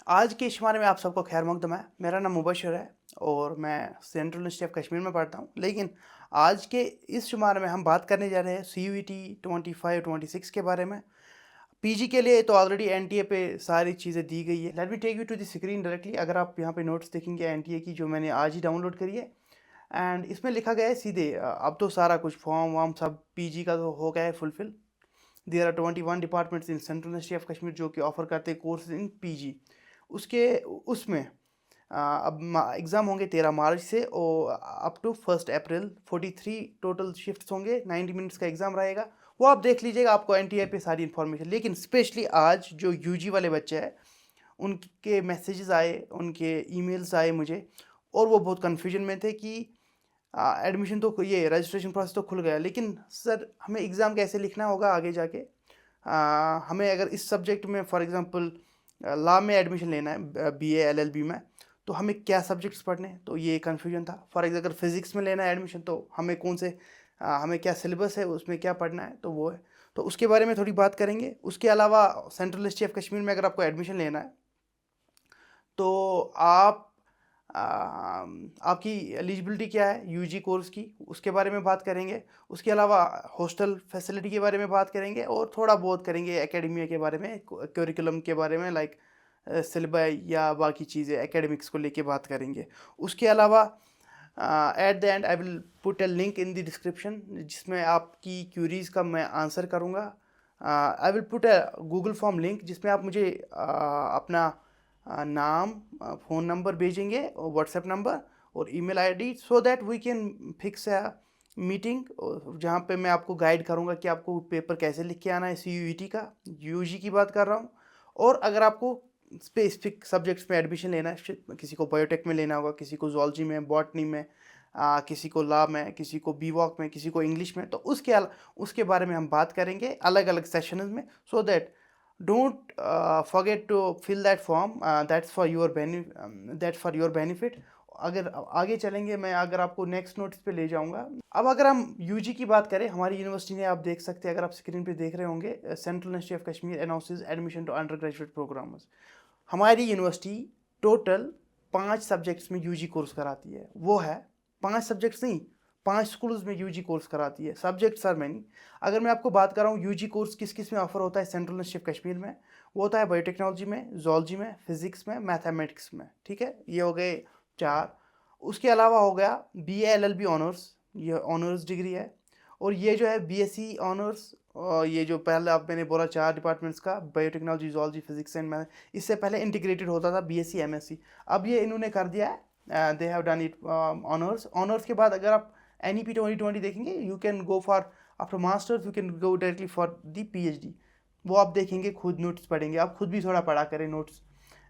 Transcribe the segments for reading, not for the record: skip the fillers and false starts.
आज के शुमारे में आप सबको खैर मकदम है। मेरा नाम मुबशर है और मैं सेंट्रल यूनिवर्सिटी ऑफ कश्मीर में पढ़ता हूँ। लेकिन आज के इस शुमारे में हम बात करने जा रहे हैं CUET 25-26 के बारे में। पीजी के लिए तो ऑलरेडी एनटीए पे सारी चीज़ें दी गई है। Let me take you to the screen directly. अगर आप यहाँ पे नोट्स देखेंगे एनटीए की, जो मैंने आज ही डाउनलोड करी है, एंड इसमें लिखा गया है सीधे अब तो सारा कुछ फॉर्म वार्म सब पीजी का तो हो गया है fulfil. There are 21 departments in central university of Kashmir जो कि ऑफर करते हैं कोर्स इन पीजी। उसके उसमें अब एग्ज़ाम होंगे 13 मार्च से और अप टू 1 अप्रैल। 43 टोटल शिफ्ट्स होंगे, 90 मिनट्स का एग्ज़ाम रहेगा। वो आप देख लीजिएगा, आपको एनटीए पे सारी इन्फॉर्मेशन। लेकिन स्पेशली आज जो यूजी वाले बच्चे हैं उनके मैसेजेस आए, उनके ईमेल्स आए मुझे, और वो बहुत कन्फ्यूजन में थे कि एडमिशन तो ये रजिस्ट्रेशन प्रोसेस तो खुल गया, लेकिन सर हमें एग्ज़ाम कैसे लिखना होगा आगे जाके। हमें अगर इस सब्जेक्ट में फॉर एग्ज़ाम्पल लॉ में एडमिशन लेना है, BA LLB में, तो हमें क्या सब्जेक्ट्स पढ़ने हैं, तो ये कन्फ्यूजन था। फॉर एग्जाम्पल अगर फिज़िक्स में लेना है एडमिशन तो हमें कौन से हमें क्या सिलेबस है, उसमें क्या पढ़ना है, तो वो है। तो उसके बारे में थोड़ी बात करेंगे। उसके अलावा सेंट्रल यूनिवर्सिटी ऑफ कश्मीर में अगर आपको एडमिशन लेना है तो आप आपकी एलिजिबिलिटी क्या है यूजी कोर्स की, उसके बारे में बात करेंगे। उसके अलावा हॉस्टल फैसिलिटी के बारे में बात करेंगे और थोड़ा बहुत करेंगे एकेडमिया के बारे में, करिकुलम के बारे में, लाइक सिलेबस या बाकी चीज़ें एकेडमिक्स को लेके बात करेंगे। उसके अलावा at the end I will put a link in the description जिसमें आपकी क्यूरीज़ का मैं आंसर करूँगा। I will put a Google form link जिसमें आप मुझे अपना नाम, फ़ोन नंबर भेजेंगे और व्हाट्सएप नंबर और email ID, so that we can fix a meeting जहाँ पे मैं आपको गाइड करूँगा कि आपको पेपर कैसे लिख के आना है। CUET का, यूजी की बात कर रहा हूँ। और अगर आपको स्पेसिफिक सब्जेक्ट्स में एडमिशन लेना है, किसी को बायोटेक में लेना होगा, किसी को जूलॉजी में, बॉटनी में, किसी को लॉ में, किसी को बीवॉक में, किसी को इंग्लिश में, तो उसके बारे में हम बात करेंगे अलग अलग सेशंस में। So that don't forget to fill that form, that's for your benefit। अगर आगे चलेंगे, मैं अगर आपको नेक्स्ट नोट्स पे ले जाऊंगा। अब अगर हम यूजी की बात करें, हमारी यूनिवर्सिटी ने, आप देख सकते हैं अगर आप स्क्रीन पे देख रहे होंगे, central university of Kashmir announces admission to undergraduate programmes. हमारी यूनिवर्सिटी टोटल 5 सब्जेक्ट्स में यूजी कोर्स कराती है। वो है 5 सब्जेक्ट्स नहीं, 5 स्कूल्स में यूजी कोर्स कराती है। Subjects are many. अगर मैं आपको बात कर रहा हूँ यूजी कोर्स किस किस में ऑफर होता है सेंट्रल यूनिवर्सिटी ऑफ कश्मीर में, वो होता है बायोटेक्नोलॉजी में, जूलॉजी में, फिजिक्स में, मैथमेटिक्स में। ठीक है, ये हो गए 4। उसके अलावा हो गया BA LLB ऑनर्स, ये ऑनर्स डिग्री है। और ये जो है BSc ऑनर्स, और ये जो पहले आप मैंने बोला 4 डिपार्टमेंट्स का, biotechnology, zoology, physics and math, इससे पहले इंटीग्रेटेड होता था BSc MSc। अब ये इन्होंने कर दिया है, they have done it honours. Honours के बाद अगर आप NEP 2020 देखेंगे, you can go for after masters, you can go directly for the PhD। वो आप देखेंगे, खुद नोट्स पढ़ेंगे, आप खुद भी थोड़ा पढ़ा करें notes.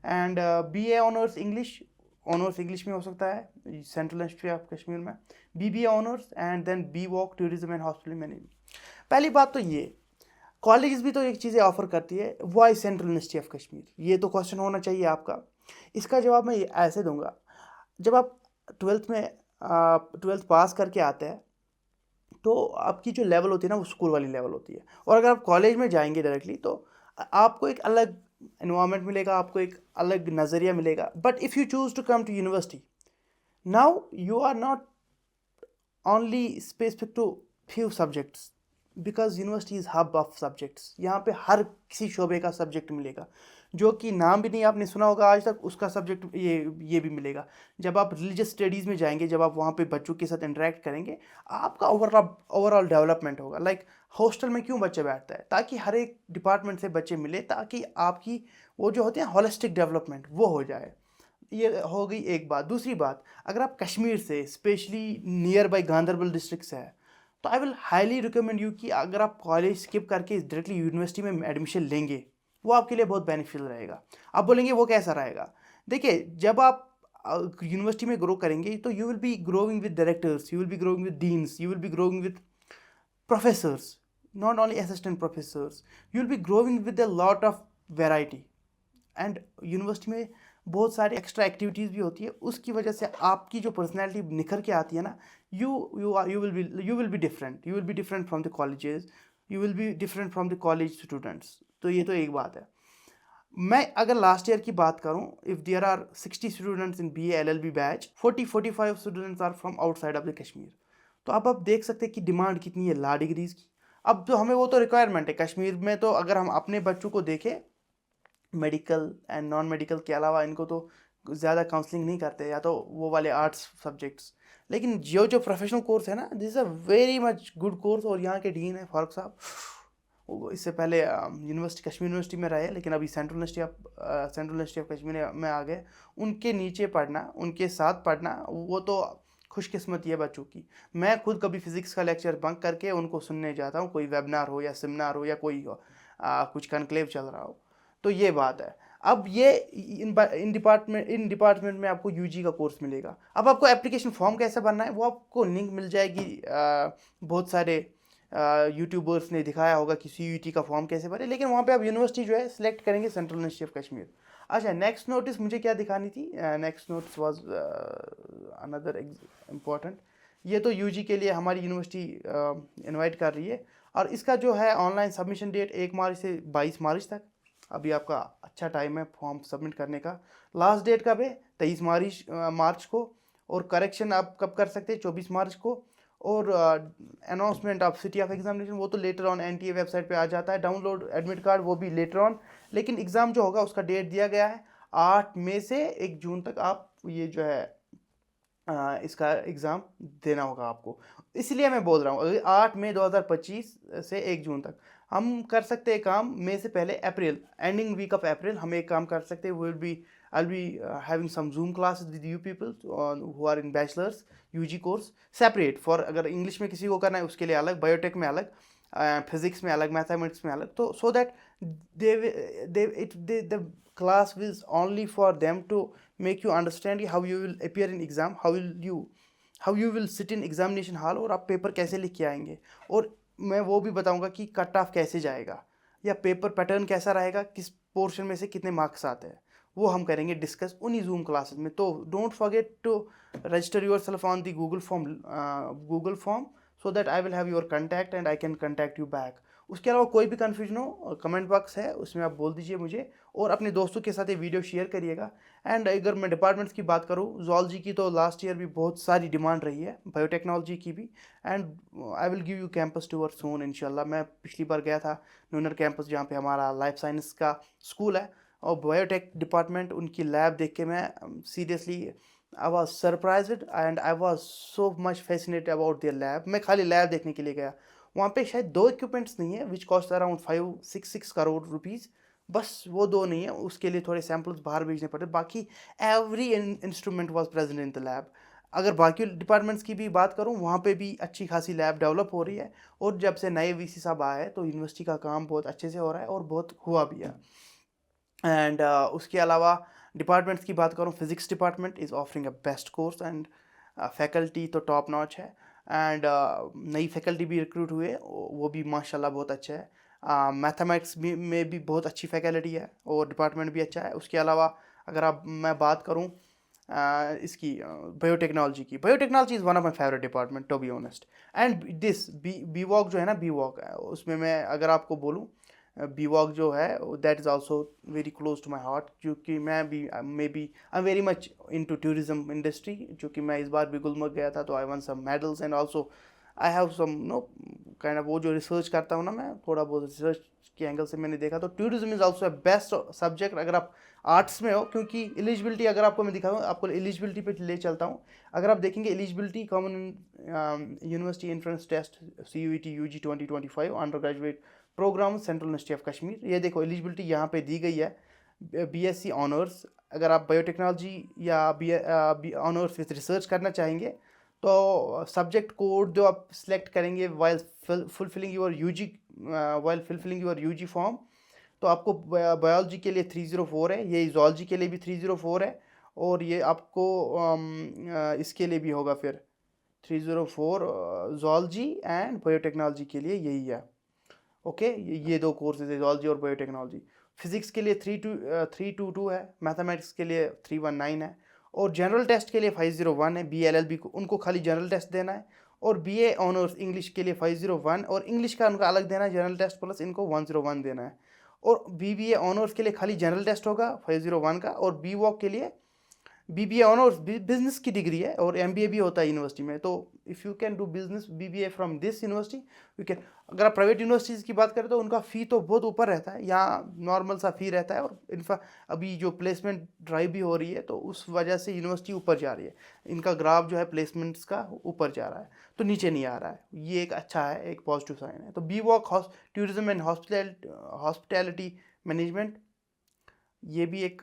And BA honours English, honours English में हो सकता है सेंट्रल यूनिवर्सिटी ऑफ कश्मीर में। BBA honours and then BWOC tourism and hospital management. पहली बात तो ये, कॉलेजेस भी तो एक चीज़ें ऑफर करती है, why central university of Kashmir, ये तो क्वेश्चन होना चाहिए आपका। इसका जवाब मैं ऐसे दूंगा, जब आप ट्वेल्थ पास करके आते हैं तो आपकी जो लेवल होती है ना, वो स्कूल वाली लेवल होती है। और अगर आप कॉलेज में जाएंगे डायरेक्टली तो आपको एक अलग इन्वायरमेंट मिलेगा, आपको एक अलग नज़रिया मिलेगा। But if you choose to come to university, now you are not only specific to few subjects, because university is hub of subjects. यहाँ पे हर किसी शोबे का सब्जेक्ट मिलेगा, जो कि नाम भी नहीं आपने सुना होगा आज तक, उसका सब्जेक्ट ये भी मिलेगा। जब आप रिलीजियस स्टडीज़ में जाएंगे, जब आप वहाँ पे बच्चों के साथ इंटरेक्ट करेंगे, आपका ओवरऑल डेवलपमेंट होगा। लाइक हॉस्टल में क्यों बच्चे बैठता है, ताकि हर एक डिपार्टमेंट से बच्चे मिले, ताकि आपकी वो जो होते हैं होलिस्टिक डेवलपमेंट वो हो जाए। ये हो गई एक बात। दूसरी बात, अगर आप कश्मीर से, specially near by Ganderbal district से है, तो I will highly recommend you कि अगर आप कॉलेज स्किप करके डायरेक्टली यूनिवर्सिटी में एडमिशन लेंगे, वो आपके लिए बहुत बेनिफिशियल रहेगा। आप बोलेंगे वो कैसा रहेगा? देखिए, जब आप यूनिवर्सिटी में ग्रो करेंगे तो you will be growing with directors, you will be growing with deans, you will be growing with professors, not only assistant professors, you'll be growing with a lot of variety। And university में बहुत सारी extra activities भी होती है, उसकी वजह से आपकी जो पर्सनैलिटी निखर के आती है ना, you will be different, you will be different from the colleges, you will be different from the college students. तो ये तो एक बात है। मैं अगर लास्ट ईयर की बात करूं, if there are 60 students in BA LLB batch, 40-45 students are from outside of the Kashmir. तो अब आप देख सकते हैं कि डिमांड कितनी है लॉ डिग्रीज़ की। अब तो हमें वो तो रिक्वायरमेंट है कश्मीर में, तो अगर हम अपने बच्चों को देखें मेडिकल एंड नॉन मेडिकल के अलावा, इनको तो ज़्यादा काउंसलिंग नहीं करते, या तो वो वाले आर्ट्स सब्जेक्ट्स। लेकिन जो प्रोफेशनल कोर्स है ना, this is a very much good course. और यहाँ के डीन है फारूक साहब, वो इससे पहले यूनिवर्सिटी, कश्मीर यूनिवर्सिटी में रहे, लेकिन अभी सेंट्रल यूनिवर्सिटी ऑफ कश्मीर में आ गए। उनके नीचे पढ़ना, उनके साथ पढ़ना, वो तो खुशकिस्मती है बच्चों की। मैं खुद कभी फिज़िक्स का लेक्चर बंक करके उनको सुनने जाता हूँ, कोई वेबिनार हो या सेमिनार हो या कोई कुछ कनक्लेव चल रहा हो। तो ये बात है। अब ये इन डिपार्टमेंट में आपको यूजी का कोर्स मिलेगा। अब आपको एप्लीकेशन फॉर्म कैसे भरना है, वो आपको लिंक मिल जाएगी। बहुत सारे यूट्यूबर्स ने दिखाया होगा कि CUET का फॉर्म कैसे भरे, लेकिन वहाँ पे आप यूनिवर्सिटी जो है सिलेक्ट करेंगे सेंट्रल यूनिवर्सिटी ऑफ कश्मीर। अच्छा, नेक्स्ट नोटिस मुझे क्या दिखानी थी, next notice was another important. ये तो यूजी के लिए हमारी यूनिवर्सिटी इनवाइट कर रही है, और इसका जो है ऑनलाइन सबमिशन डेट 1 मार्च से 22 मार्च तक। अभी आपका अच्छा टाइम है फॉर्म सबमिट करने का। लास्ट डेट कब है, 23 मार्च को। और करेक्शन आप कब कर सकते हैं, 24 मार्च को। और announcement of city of examination वो तो लेटर ऑन NTA वेबसाइट पे आ जाता है। डाउनलोड एडमिट कार्ड वो भी लेटर ऑन। लेकिन एग्ज़ाम जो होगा उसका डेट दिया गया है 8 मई से 1 जून तक। आप ये जो है इसका एग्ज़ाम देना होगा आपको। इसलिए मैं बोल रहा हूँ 8 मई 2025 से 1 जून तक हम कर सकते हैं काम। मई से पहले अप्रैल, एंडिंग वीक ऑफ अप्रैल हम एक काम कर सकते हैं। I'll be having some Zoom classes with you people who are in bachelor's UG course separate for, अगर इंग्लिश में किसी को करना है उसके लिए अलग, बायोटेक में अलग, फिजिक्स में अलग, मैथमेटिक्स में अलग। तो so that the class is only for them to make you understand how you will appear in exam, how you will sit in examination hall, और आप पेपर कैसे लिख के आएंगे। और मैं वो भी बताऊंगा कि कट ऑफ कैसे जाएगा, या पेपर पैटर्न कैसा रहेगा, किस पोर्शन में से कितने मार्क्स आते हैं, वो हम करेंगे डिस्कस उन्हीं जूम क्लासेस में। तो don't forget to register yourself on the Google form so that I will have your contact and I can contact you back. उसके अलावा कोई भी कन्फ्यूजन हो, कमेंट बॉक्स है उसमें आप बोल दीजिए मुझे, और अपने दोस्तों के साथ ये वीडियो शेयर करिएगा। एंड अगर मैं डिपार्टमेंट्स की बात करूँ, जूलॉजी की तो लास्ट ईयर भी बहुत सारी डिमांड रही है, बायोटेक्नोलॉजी की भी। And I will give you campus tour soon इंशाल्लाह। मैं पिछली बार गया था नूनर कैंपस, जहाँ पे हमारा लाइफ साइंस का स्कूल है, और बायोटेक डिपार्टमेंट, उनकी लैब देख के मैं seriously I was surprised and I was so much fascinated about their lab. मैं खाली लैब देखने के लिए गया। वहाँ पे शायद 2 इक्विपमेंट्स नहीं है which cost around 5-6 crore rupees. बस वो 2 नहीं है, उसके लिए थोड़े सैम्पल्स बाहर भेजने पड़े, बाकी every instrument was present in the lab. अगर बाकी डिपार्टमेंट्स की भी बात करूँ, वहाँ पे भी अच्छी खासी लैब डेवलप हो रही है। और जब से नए VC साहब आए हैं तो यूनिवर्सिटी का काम बहुत अच्छे से हो रहा है, और बहुत हुआ भी है। एंड उसके अलावा डिपार्टमेंट्स की बात करूँ, physics department is offering a best course, and faculty तो टॉप नॉच है। एंड नई फैकल्टी भी रिक्रूट हुए, वो भी माशाल्लाह बहुत अच्छा है। मैथमेटिक्स में भी बहुत अच्छी फैकल्टी है, और डिपार्टमेंट भी अच्छा है। उसके अलावा अगर मैं बात करूँ इसकी बायोटेक्नोलॉजी की, biotechnology is one of my favourite department to be honest. And this BWOC जो है ना, BWOC, उसमें मैं अगर आपको बोलूँ, BWOC जो है that is also very close to my heart, क्योंकि मैं भी maybe I am very much into tourism industry. क्योंकि मैं इस बार भी गुलमर्ग गया था, तो I won some medals, and also I have some no kind of, वो जो रिसर्च करता हूँ ना मैं, थोड़ा बहुत रिसर्च के एंगल से मैंने देखा, तो tourism is also a best subject अगर आप आर्ट्स में हो। क्योंकि एलिजिबिलिटी अगर आपको मैं दिखाऊँ, आपको एलिजिबिलिटी पे ले चलता हूँ। अगर आप देखेंगे eligibility, common university entrance test CUET UG 2025 undergraduate programme central university of Kashmir, ये देखो एलिजिबिलिटी यहाँ पे दी गई है। BSc ऑनर्स, अगर आप बायोटेक्नोलॉजी या ऑनर्स विथ रिसर्च करना चाहेंगे, तो सब्जेक्ट कोड जो आप सिलेक्ट करेंगे while fulfilling your UG form, तो आपको बायोलॉजी के लिए 304 है, ये जूलॉजी के लिए भी 304 है, और ये आपको इसके लिए भी होगा फिर 304 जूलॉजी एंड बायोटेक्नोलॉजी के लिए यही है। ओके, ये 2 कोर्सेज है, जूलॉजी और बायोटेक्नोलॉजी। फिजिक्स के लिए 322 है, मैथमेटिक्स के लिए 319 है, और जनरल टेस्ट के लिए 501 है। BA LLB को उनको खाली जनरल टेस्ट देना है, और BA ऑनर्स इंग्लिश के लिए 501, और इंग्लिश का उनका अलग देना है जनरल टेस्ट प्लस इनको 101 देना है। और BBA ऑनर्स के लिए खाली जनरल टेस्ट होगा 501 का, और BWOC के लिए BBA ऑनर्स बिजनेस की डिग्री है, और MBA भी होता है यूनिवर्सिटी में। तो if you can do business BBA from this university you can. अगर आप प्राइवेट यूनिवर्सिटीज़ की बात करें तो उनका फ़ी तो बहुत ऊपर रहता है, यहाँ नॉर्मल सा फ़ी रहता है, और इनफा अभी जो प्लेसमेंट ड्राइव भी हो रही है तो उस वजह से यूनिवर्सिटी ऊपर जा रही है, इनका ग्राफ जो है प्लेसमेंट्स का ऊपर जा रहा है, तो नीचे नहीं आ रहा है। ये एक अच्छा है, एक पॉजिटिव साइन है। तो BWOC tourism and hospitality management, ये भी एक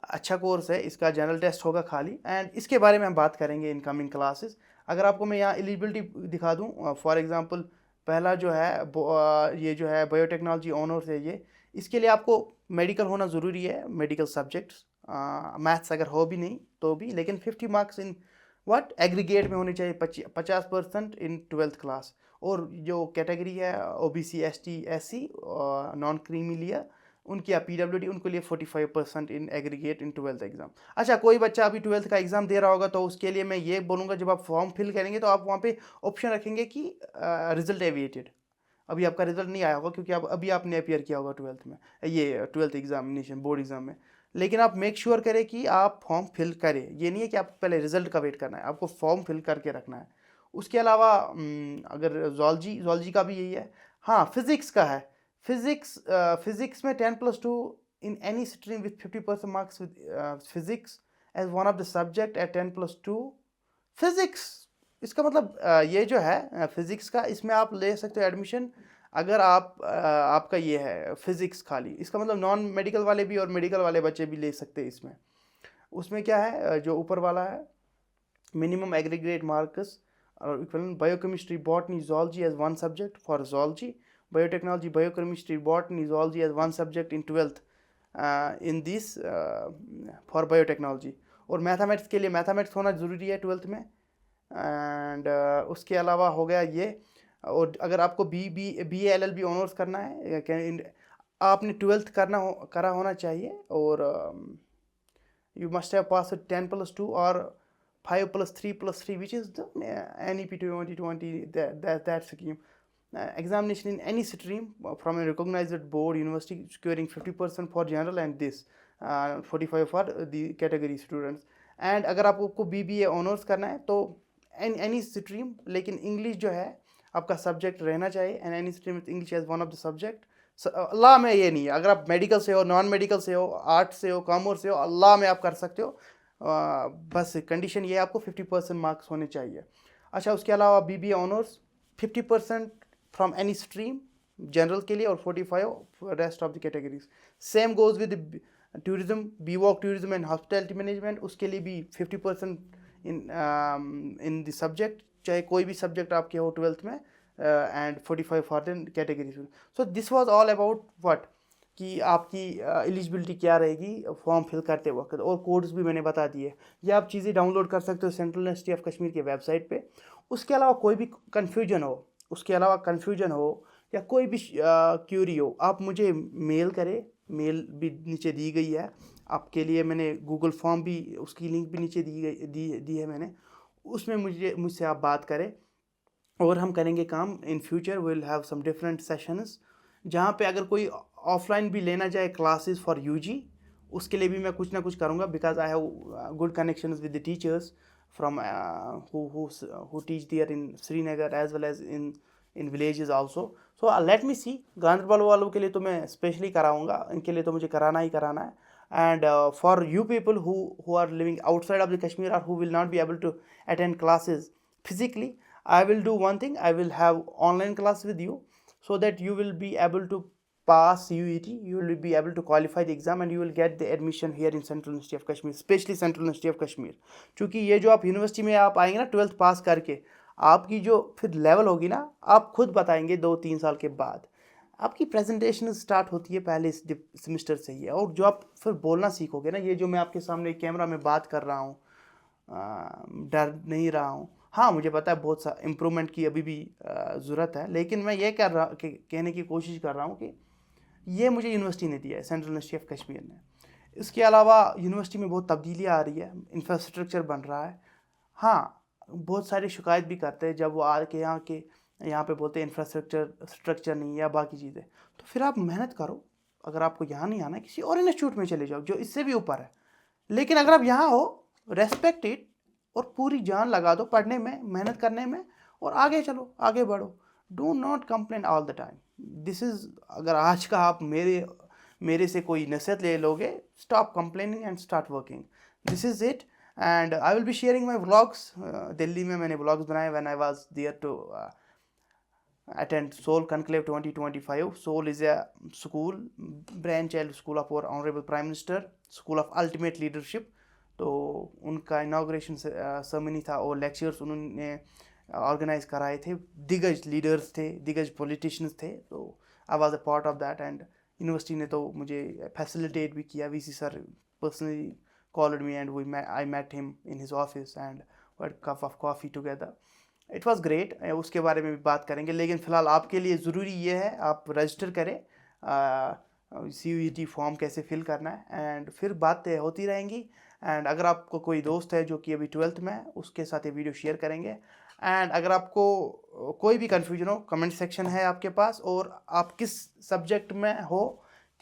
अच्छा कोर्स है, इसका जनरल टेस्ट होगा खाली, एंड इसके बारे में हम बात करेंगे इन कमिंग क्लासेस। अगर आपको मैं यहाँ एलिजिबिलिटी दिखा दूँ, फॉर एग्जांपल पहला जो है ये जो है बायोटेक्नोलॉजी ऑनर्स है, ये इसके लिए आपको मेडिकल होना ज़रूरी है, मेडिकल सब्जेक्ट्स, मैथ्स अगर हो भी नहीं तो भी, लेकिन 50 मार्क्स इन व्हाट एग्रीगेट में होने चाहिए, 50% इन 12th क्लास। और जो कैटेगरी है OBC ST SC non creamy लियर, उनकी आप PWD उनको लिए 45% in aggregate in 12th exam. अच्छा, कोई बच्चा अभी 12th का एग्जाम दे रहा होगा तो उसके लिए मैं ये बोलूँगा, जब आप फॉर्म फिल करेंगे तो आप वहाँ पे ऑप्शन रखेंगे कि रिजल्ट एविएटेड। अभी आपका रिजल्ट नहीं आया होगा क्योंकि अभी आपने अपियर किया होगा 12th में, ये 12th एग्जामिनेशन बोर्ड एग्जाम में, लेकिन आप मेक श्योर करें कि आप फॉर्म फिल करें। ये नहीं है कि आपको पहले रिजल्ट का वेट करना है, आपको फॉर्म फिल करके रखना है। उसके अलावा अगर जॉलजी का भी यही है। हाँ, फिज़िक्स का है। फिज़िक्स में 10+2 in any stream with 50% marks with physics as one of the subject at 10+2 physics. इसका मतलब ये जो है फिज़िक्स का, इसमें आप ले सकते हो एडमिशन अगर आपका ये है फिज़िक्स खाली। इसका मतलब नॉन मेडिकल वाले भी और मेडिकल वाले बच्चे भी ले सकते हैं इसमें। उसमें क्या है, जो ऊपर वाला है मिनिमम एग्रीगेट मार्क्स और equivalent biochemistry botany zoology as one subject for zoology, biotechnology biochemistry botany zoology as one subject in 12th in this for biotechnology। और मैथमेटिक्स के लिए मैथमेटिक्स होना ज़रूरी है 12th में। एंड उसके अलावा हो गया ये। और अगर आपको BA LLB ऑनर्स करना है, आपने 12th करा होना चाहिए, और you must have passed 10+2 or 5+3+3 which is the NEP 2020, that scheme. Examination in any stream from a recognized board university securing 50% for general and this 45 for the category students। and अगर आपको BBA honours करना है तो any stream, लेकिन English जो है आपका subject रहना चाहिए, and any stream with English as one of the subject. Allah में ये नहीं है, अगर आप मेडिकल से हो, नॉन मेडिकल से हो, आर्ट्स से हो, कॉमर्स से हो, अल्लाह में आप कर सकते हो। बस कंडीशन ये है, आपको 50% मार्क्स होने चाहिए। अच्छा, उसके अलावा BBA honours 50% from any stream general के लिए, और 45 rest of the categories. Same goes with tourism, BWOC tourism and hospitality management, उसके लिए भी 50% इन द सब्जेक्ट, चाहे कोई भी सब्जेक्ट आपके हो 12th में, and 45 for the categories. So this was all about what, कि आपकी एलिजिबिलिटी क्या रहेगी फॉर्म फिल करते वक्त, और कोड्स भी मैंने बता दिए। ये आप चीज़ें डाउनलोड कर सकते हो सेंट्रल यूनिवर्सिटी ऑफ कश्मीर के वेबसाइट पे। उसके अलावा कोई भी कन्फ्यूजन हो या कोई भी क्यूरी हो, आप मुझे मेल करें, मेल भी नीचे दी गई है आपके लिए। मैंने गूगल फॉर्म भी, उसकी लिंक भी नीचे दी है मैंने, उसमें मुझसे आप बात करें, और हम करेंगे काम। In future will have some different sessions, जहाँ पे अगर कोई ऑफलाइन भी लेना चाहे क्लासेस फॉर UG, उसके लिए भी मैं कुछ ना कुछ करूँगा, because I have good connections with the teachers from who teach there in Srinagar as well as in villages also। so let me see, Ganderbal वालों के लिए तो मैं स्पेशली कराऊंगा, इनके लिए तो मुझे कराना ही कराना है। and for you people who are living outside of the Kashmir or who will not be able to attend classes physically, I will do one thing, I will have online class with you, so that you will be able to pass UET, you will be able to qualify the exam, and you will get the admission here in Central University of Kashmir, especially Central University of Kashmir। क्योंकि ये जो आप university में आप आएंगे ना 12th पास करके, आपकी जो फिर लेवल होगी ना, आप खुद बताएंगे 2-3 साल के बाद आपकी प्रेजेंटेशन स्टार्ट होती है पहले सेमेस्टर से ही, और जो आप फिर बोलना सीखोगे ना, ये जो मैं आपके सामने कैमरा में बात कर रहा हूँ, डर नहीं रहा हूँ। हाँ, मुझे पता है बहुत सा इम्प्रूवमेंट की अभी भी ज़रूरत है, लेकिन मैं ये कहने की कोशिश कर रहा हूँ कि ये मुझे यूनिवर्सिटी ने दिया है, सेंट्रल यूनिवर्सिटी ऑफ कश्मीर ने। इसके अलावा यूनिवर्सिटी में बहुत तब्दीलियाँ आ रही है, इंफ्रास्ट्रक्चर बन रहा है। हाँ, बहुत सारी शिकायत भी करते हैं जब वो आके यहाँ के यहाँ पे बोलते हैं स्ट्रक्चर नहीं या बाकी चीज़ें, तो फिर आप मेहनत करो। अगर आपको यहाँ नहीं आना, किसी और इंस्टीट्यूट में चले जाओ जो इससे भी ऊपर है। लेकिन अगर आप यहाँ हो, रेस्पेक्ट इट और पूरी जान लगा दो पढ़ने में, मेहनत करने में, और आगे चलो, आगे बढ़ो। Do not complain all the time. This is, अगर आज का आप मेरे से कोई नसीहत ले लोगे, stop complaining and start working. This is it. And I will be sharing my vlogs. Delhi में मैंने व्लॉग्स बनाए when I was there to attend Soul Conclave 2025. Soul is a school, brainchild school of our Honorable Prime Minister, School of Ultimate Leadership. तो उनका inauguration ceremony था और lectures उन्होंने organise कराए थे। दिग्गज लीडर्स थे, दिग्गज पॉलिटिशियंस थे, तो I was a part of that. And university ने तो मुझे फैसिलिटेट भी किया। VC sir personally called me and I met him in his office and we had cup of coffee together. It was great. उसके बारे में भी बात करेंगे, लेकिन फ़िलहाल आपके लिए ज़रूरी ये है आप रजिस्टर करें, CUET फॉर्म कैसे फिल करना है, एंड फिर बातें होती रहेंगी। एंड अगर आपको कोई दोस्त है जो कि अभी 12th में है, उसके साथ ये वीडियो शेयर करेंगे। एंड अगर आपको कोई भी कन्फ्यूजन हो, कमेंट सेक्शन है आपके पास, और आप किस सब्जेक्ट में हो,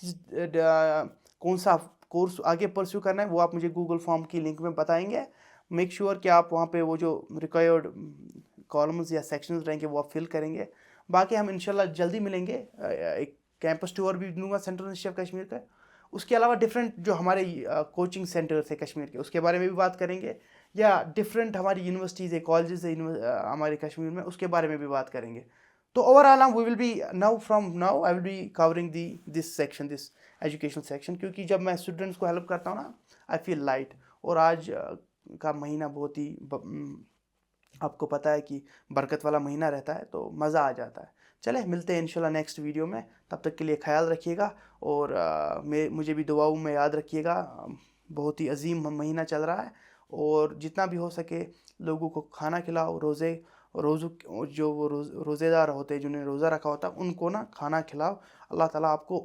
कौन सा कोर्स आगे परस्यू करना है, वो आप मुझे गूगल फॉर्म की लिंक में बताएंगे। मेक श्योर कि आप वहाँ पे वो जो रिक्वायर्ड कॉलम्स या सेक्शंस रहेंगे वो आप फिल करेंगे। बाकी हम इंशाल्लाह जल्दी मिलेंगे। एक कैंपस टूर भी दूंगा सेंट्रल यूनिवर्सिटी ऑफ कश्मीर का। उसके अलावा डिफरेंट जो हमारे कोचिंग सेंटर्स है कश्मीर के, उसके बारे में भी बात करेंगे, या डिफरेंट हमारी यूनिवर्सिटीज़ है, कॉलेजेस है हमारे कश्मीर में, उसके बारे में भी बात करेंगे। तो overall we will be from now I will be covering this educational section, क्योंकि जब मैं स्टूडेंट्स को हेल्प करता हूँ ना, आई फील लाइट। और आज का महीना बहुत ही आपको पता है कि बरकत वाला महीना रहता है, तो मज़ा आ जाता है। चले मिलते हैं इंशाल्लाह नेक्स्ट वीडियो में। तब तक के लिए ख्याल रखिएगा, और मुझे भी दुआओं में याद रखिएगा। बहुत ही अजीम महीना चल रहा है, और जितना भी हो सके लोगों को खाना खिलाओ। रोज़ेदार होते हैं, जिन्होंने रोज़ा रखा होता है, उनको ना खाना खिलाओ। अल्लाह ताला आपको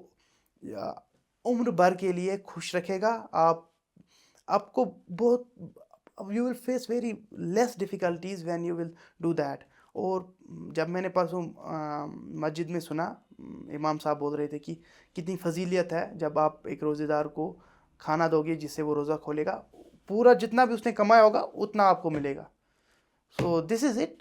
उम्र भर के लिए खुश रखेगा। आपको बहुत, you will face very less difficulties when you will do that. और जब मैंने परसों मस्जिद में सुना, इमाम साहब बोल रहे थे कि कितनी फजीलियत है जब आप एक रोज़ेदार को खाना दोगे जिससे वो रोज़ा खोलेगा, पूरा जितना भी उसने कमाया होगा उतना आपको मिलेगा। So this is it.